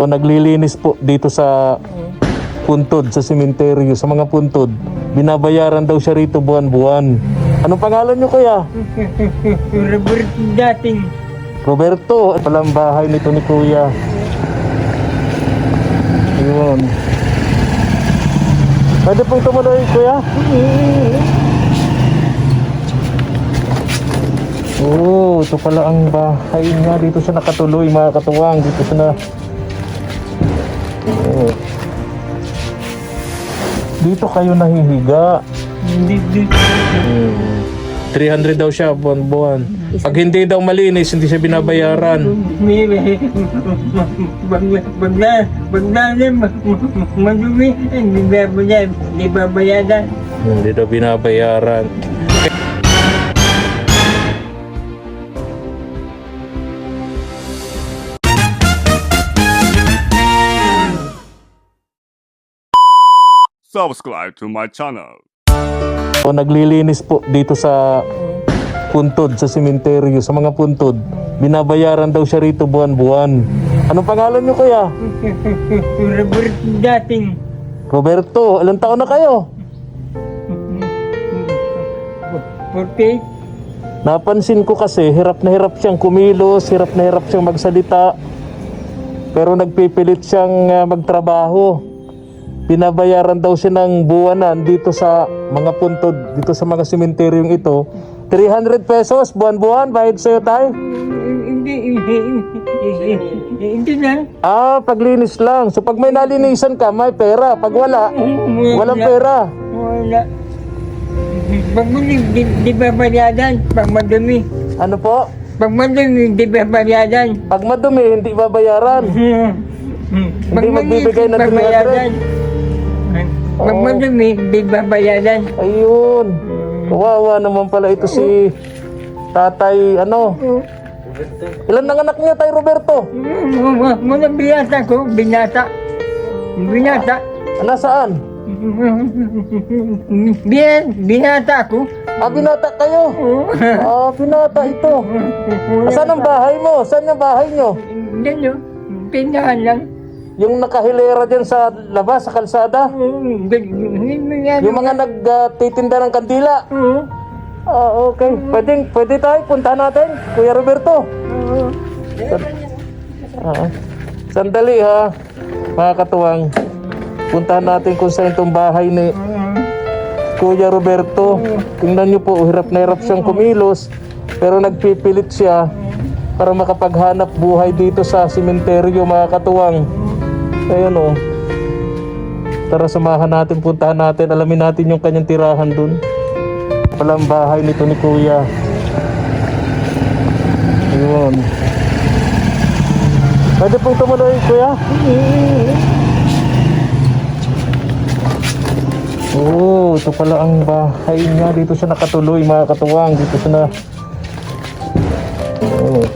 O naglilinis po dito sa puntod, sa sementeryo, sa mga puntod. Binabayaran daw siya rito buwan-buwan. Anong pangalan niyo, kuya? Robert dating. Roberto. Palang bahay nito ni kuya. Ayun. Pwede pong tumuloy, kuya? Oo, ito pala ang bahay niya. Dito siya nakatuloy, mga katuwang. Dito siya na... Oo. Dito kayo nahihiga. Hindi. 300 daw siya buwan-buwan. Pag hindi daw malinis, hindi siya binabayaran. Bagla madumi, hindi babayaran. Hindi daw binabayaran. Subscribe to my channel. O naglilinis po dito sa puntod, sa sementeryo, sa mga puntod. Binabayaran daw siya rito buwan-buwan. Anong pangalan niyo, kuya? Robert dating. Roberto. Ilang taon na kayo? 48. Napansin ko kasi hirap na hirap siyang kumilos, hirap na hirap siyang magsalita. Pero nagpipilit siyang magtrabaho. Binabayaran daw siya ng buwanan dito sa mga puntod, dito sa mga sementeryong ito. 300 pesos buwan-buwan, bayad sa'yo, tay? Hindi na. Paglinis lang. So pag may nalinisan ka, may pera. Pag wala, walang pera. Wala. Pag di babayaran, pag madumi. Ano po? Pag madumi, di babayaran. Pag madumi, hindi babayaran. Hindi magbibigay na 300. Pag madumi, di babayaran. Ayun. Kawawa naman pala ito si tatay, ano? Ilan ang anak niya, tay Roberto? Muna binata ko, binata. Nasaan? Binata ko. Binata kayo? Binata ito. Saan ang bahay mo? Saan ang bahay nyo? Ganyan, pinahan lang. Yung nakahilera dyan sa labas, sa kalsada? Yung mga nagtitinda ng kandila? Okay. Pwede tayo, punta natin, Kuya Roberto. Sandali ha, mga katuwang. Puntahan natin kung saan itong bahay ni Kuya Roberto. Tingnan nyo po, hirap na hirap siyang kumilos. Pero nagpipilit siya para makapaghanap buhay dito sa sementeryo, mga katuwang. Ayun o. Tara, samahan natin, puntahan natin. Alamin natin yung kanyang tirahan dun. Palang bahay nito ni Kuya. Ayun. Pwede pong tumuloy, Kuya? Oo, ito pala ang bahay niya. Dito siya nakatuloy, mga katuwang. Dito siya na... Oo.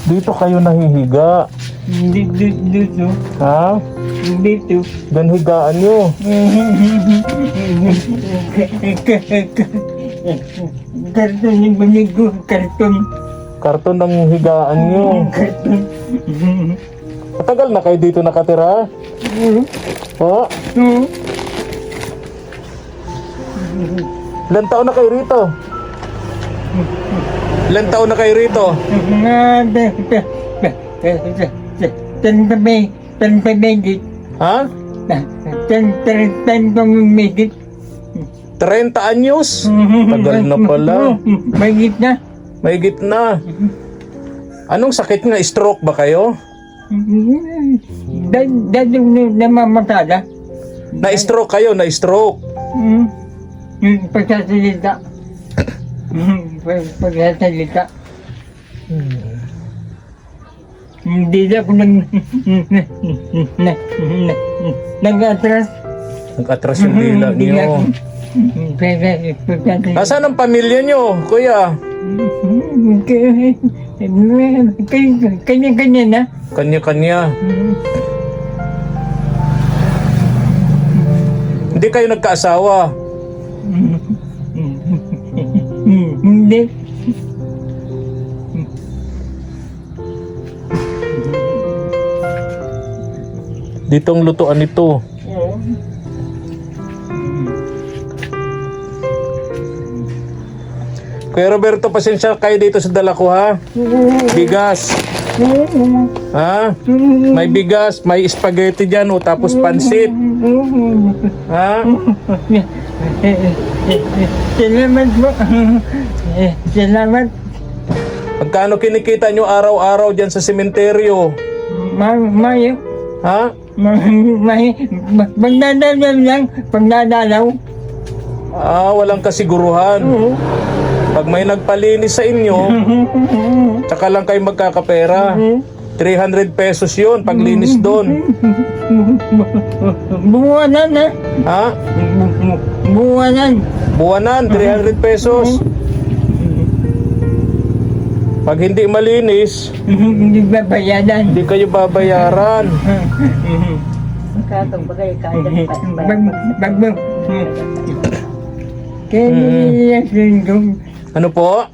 Dito kayo nahihiga. Dito. Ha? Dito. Dan higaan nyo. Karton yung banig ko. Karton. Karton ng higaan nyo. Karton. Matagal na kayo dito nakatira? O? Ilan taon na kayo rito? Ilan taon na kayo rito? Tanpamigit. Ha? Tanpamigit. 30 anyos? Tagal na pala. Magit na. Mahigit na. Anong sakit nga? Stroke ba kayo? Dadong namamatala. Na-stroke kayo? Na-stroke? Pagsasalita. Pagsasalita. Hindi na ako nag-atras. Nag-atras yung dila niyo. Nasaan ang pamilya nyo, Kuya? Kanya-kanya na. Kanya-kanya. Hindi kayo nagkaasawa? Hindi. Dito ang lutuan nito. Oo. Kuya Roberto, pasensya kayo dito sa dala ko ha. Bigas. Ha? May bigas, may spaghetti dyan o tapos pansit. Ha? Salamat po. Salamat. Magkano kinikita nyo araw-araw dyan sa sementeryo? Mayo. Ha? Pagdadalaw lang. Pagdadalaw. Walang kasiguruhan. Oo. Pag may nagpalinis sa inyo, tsaka lang kayo magkakapera. 300 pesos yun paglinis doon. Buwanan na. Ha? Buwanan. Buwanan, 300 pesos. Pag hindi malinis, Hindi ba bayadan? hindi kayo babayaran. Katong bagay kaya Bagbang. Kaya niliyasin ko. Ano po?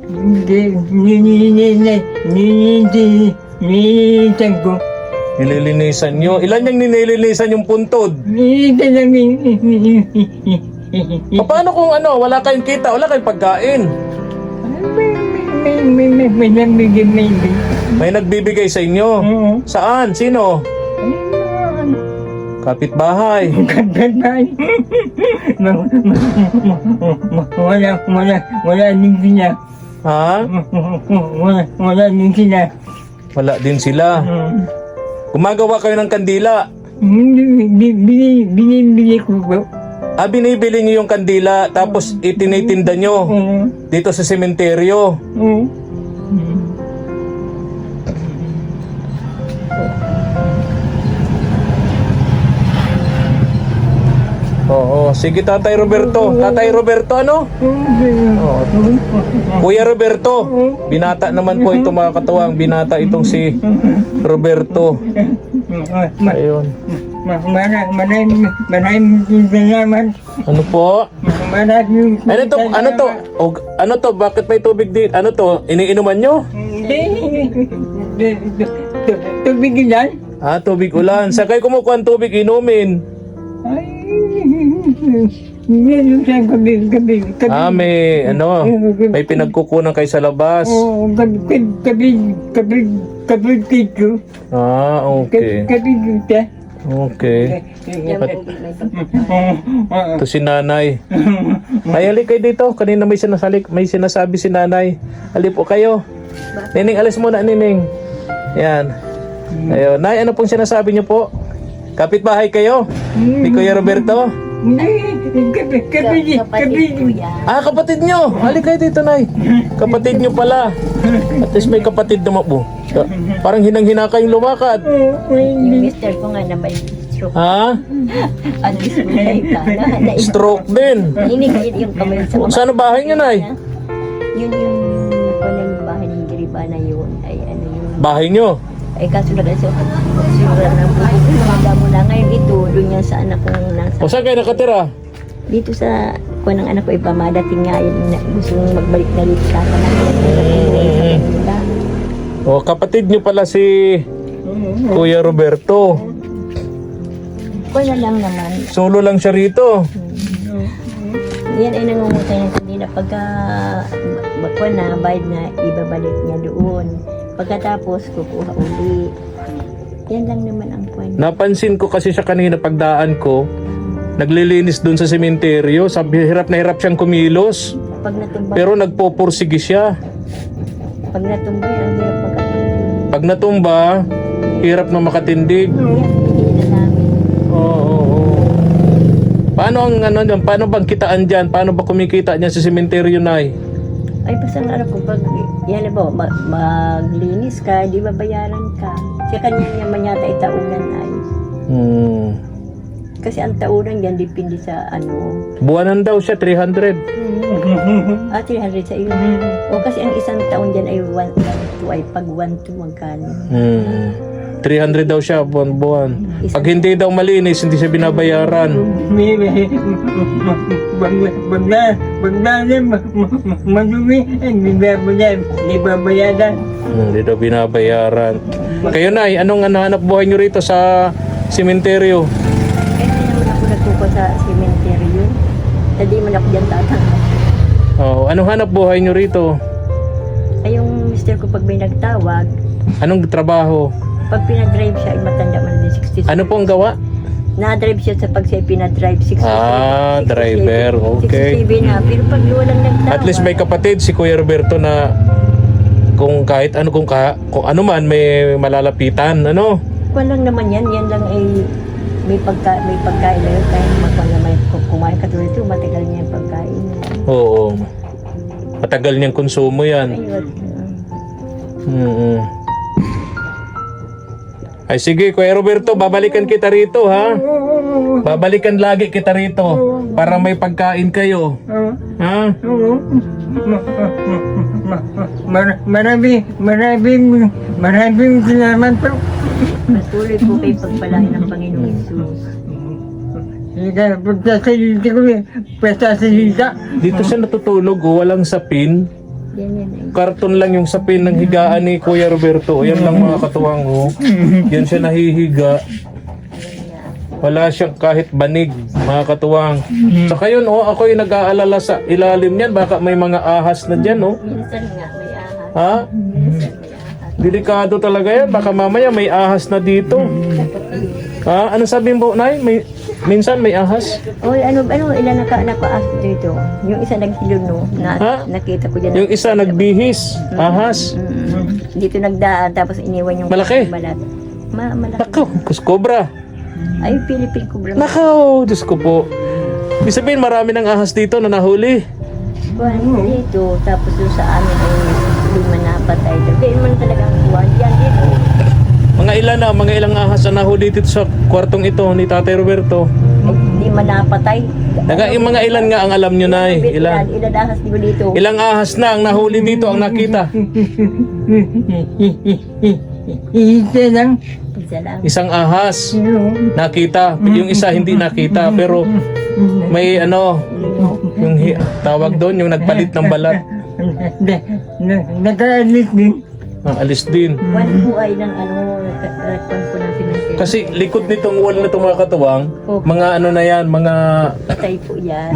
Nililisan ko. Nililinisan nyo. Ilan yung nililinisan yung puntod? Nililisan lang. Paano kung ano, wala kayong kita, wala kayong pagkain? May nabigay. May nagbibigay sa inyo? Oo. Saan? Sino? Kapitbahay. Wala din sila. Ha? Wala din sila. Wala din sila. Gumagawa kayo ng kandila. Binibili ko po. Binibili nyo yung kandila tapos itinitinda nyo dito sa sementeryo. Oo. Sige, Tatay Roberto. Tatay Roberto, ano? Kuya Roberto. Binata naman po ito, mga katuwang. Binata itong si Roberto. Ayun. Maraming salamat. Ano po? Maraming Ano to? Ano to? Ano to? Bakit may tubig dito? Ano to? Iniinuman nyo? Tubig yan? Tubig ulan. Sa kayo kumukuha ng tubig, inumin. Ay, yan sa gabi. May pinagkukunan kayo sa labas. Oo, gabi dito. Okay. Gabi dito. Okay. Ito si nanay. Ay, halik kayo dito. Kanina may sinasabi si nanay. Halik po kayo. Nining, alis muna, Nining. Yan. Ayun. Nay, ano pong sinasabi niyo po? Kapitbahay kayo? Ni Kuya Roberto? kapatid kuya. Kapatid nyo. Halik kayo dito, Nay. Kapatid nyo pala. At least may kapatid naman po. Parang hinang-hina kayong lumakad. Yung mister ko nga na may stroke. Ha? At least may ka. Stroke din. Inig yung kamay sa Saan ang bahay niyo, Nay? Yun yung bahay ng Giriba na yun. Ay ano yun. Bahay nyo? Ay kaso na kasi sura ng buhay. Mga mo na ngayon ito. Doon yan sa anak kong nasa. O saan kayo nakatira? Dito sa kuha ng anak ko iba madating nga yun na gusto mong magbalik na dito sa akin. O, kapatid nyo pala si Kuya Roberto. Kuha na lang naman. Solo lang siya rito. Yan ay nangungutay ng kanina pagka kuha na bayad na ibabalik niya doon. Pagkatapos kukuha uli. Yan lang naman ang kuha. Napansin ko kasi siya kanina pagdaan ko, naglilinis dun sa sementeryo. Sabi, hirap na hirap siyang kumilos. Pag natumba, Pero nagpopursige siya. pag natumba, ang hirap magkatumba. Pag natumba, hirap na makatindig. Yan, binili na namin. Oo. Paano ang ano dyan? Paano bang kitaan dyan? Paano ba kumikita dyan sa sementeryo, Nay? Ay, basta nga po, pag, yan ba, maglinis ka, di ba bayaran ka? Kasi kanya naman yata itaunan ay. Kasi ang taunan yan, depende sa ano. Buwanan daw siya, 300. 300 sa iyo. O kasi ang isang taon dyan ay 1 to ay pag 1 to magkano. 300 daw siya, buwan-buwan. Pag hindi daw malinis, hindi siya binabayaran. Madumi, di babayaran. Hindi daw binabayaran. Kayo, Nay, anong hanap buhay nyo rito sa sementeryo. Kaya hindi naman ako nagtukol sa sementeryo. Hindi man ako dyan tatanggap. Oh, anong hanap buhay nyo rito? Ay yung mister ko pag may nagtawag, Anong trabaho? pag pinadrive siya, ay matanda man din 67. Ano po ang gawa? Na-drive siya sa pag siya pinadrive 67. Ah, driver, okay. 67 na, pero pag walang nagtawag. At least may kapatid si Kuya Roberto na kung kahit ano kung ano man may malalapitan, ano? Walang naman yan lang ay may pagkain na yun, kaya magkwan naman kumain katulad ito, matagal niya yung pagkain. Oo. Matagal niyang konsumo yan. Ayun. Mm. Ay sige, Kuya Roberto, babalikan kita rito, ha? Babalikan lagi kita rito para may pagkain kayo. Ha? Maraming salamat po. Patuloy po kayo pagpalain ng Panginoong Isus. Pagsasalita ko eh. Pagsasalita. Dito siya natutulog, oh, walang sapin. Yan ay. Karton lang yung sapin ng higaan ni Kuya Roberto. Yan lang mga katuwang, oh. Yan siya nahihiga. Wala siyang kahit banig, mga katuwang. Saka yun, oh, ako yung nag-aalala sa ilalim niyan. Baka may mga ahas na dyan, oh. Minsan nga may ahas. Ha? Minsan may ahas. Delikado talaga yan. Baka mamaya may ahas na dito. Ha? Ano sabihin po, Nay? Minsan may ahas? Oy, ano ilan nakaas dito? Yung isa naghilod no, Ha? nakita ko diyan. Yung isa nagbihis, ahas. Dito nagdaan tapos iniwan yung Malaki? balat. Malaki. Nako, kuskobra. Ay, Philippine Cobra. Nako, Diyos ko po. Ibig sabihin marami ng ahas dito na nahuli. Buwan dito, tapos doon sa amin ay lima na patay. Kaya man talagang buwan. Yan dito. Mga ilang ahas na nahuli dito sa kwartong ito ni Tatay Roberto. Ay, di man napatay. Yung mga ilan nga ang alam nyo na eh. Ilan? Ilan ahas di ba dito? Ilang ahas na ang nahuli dito ang nakita? Isa lang. Isa lang. Isang ahas nakita. Yung isa hindi nakita. Pero may ano, yung tawag doon, yung nagpalit ng balat. Nakaalis din. Alis din. Buwan po ay ng kwan po ng simenteryo. Kasi likod nitong wall na itong mga katuwang, mga ano na yan, mga Patay po yan.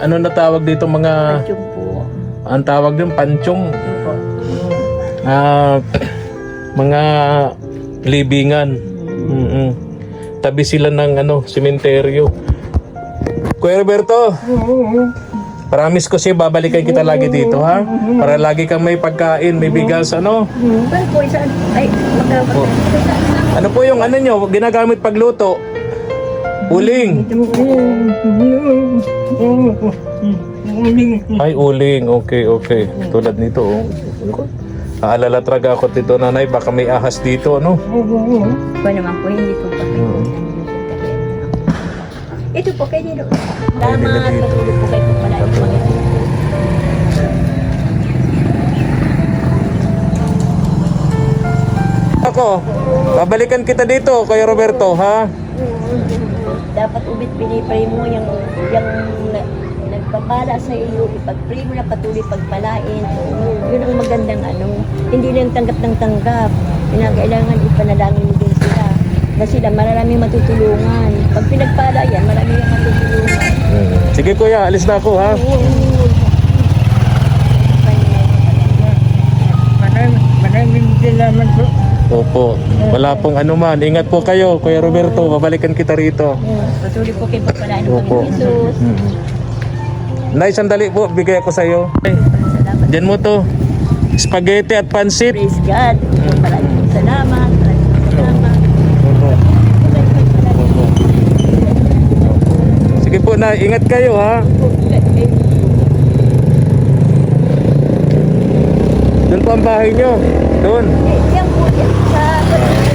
ano na tawag dito, mga Patyong po. ang tawag din panchong, Opo. mga libingan. Tabi sila ng ano, sementeryo. Kuya Roberto, promise ko siya babalikan kita lagi dito, ha? Para lagi kang may pagkain, may bigas, ano? Well po, isaan? Ay, magkapatay. Ano po yung ano nyo, ginagamit pagluto? Uling. Ay, uling. Okay, okay. Tulad nito, oh. Naalala talaga ako dito, nanay. Baka may ahas dito, ano? Po naman po, hindi po pa. Ito po, kayo dito. Tama, patulog po kayo pala. Ako, babalikan kita dito, Kuya Roberto, ha? Dapat ubit pinipray mo yung nagpapala sa iyo, ipag-pray mo na patuloy pagpalain. Yun ang magandang ano. Hindi lang tanggap ng tanggap. Pinakailangan ipanalangin mo din sila. Na sila maraming matutulungan. Pag pinagpala yan, maraming matutulungan. Sige, Kuya, alis na ako, ha? Maraming salamat po. Opo. Wala pong anuman. Ingat po kayo, Kuya Roberto. Babalikan kita rito. Patuloy po kayo pagpalain ng Opo. Panginoon Jesus. Nay, sandali po. Bigay ako sa'yo. Salamat. Diyan mo to. Spaghetti at pansit. Praise God. Maraming salamat. Maraming salamat. Sige po, Nay. Ingat kayo, ha? Doon po ang bahay nyo. Doon. Yan po yan.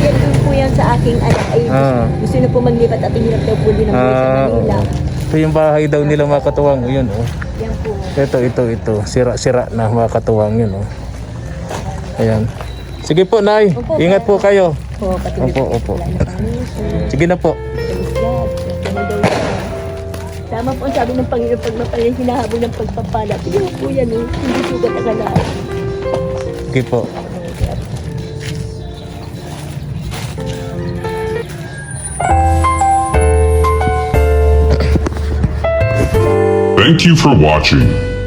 Yan po yan sa aking anak. Ay, gusto na po maglipat at hirap daw po din ang buhay sa Manila. Ito yung bahay daw nila mga katuwang. Yun, oh. Yan po. Ito. Sira-sira na mga katuwang yun, oh. Ayan. Sige po, Nay. Ingat po kayo. Po, patuloy Opo, po opo. pagpalain ng Panginoon Jesus. Sige na po. Praise God. Tama daw yan. Tama po ang sabi ng Panginoon pag mapalay hinahabol ng pagpapala. Yan po yan, oh. Hindi sugat ang kalaan. Sige po. Thank you for watching.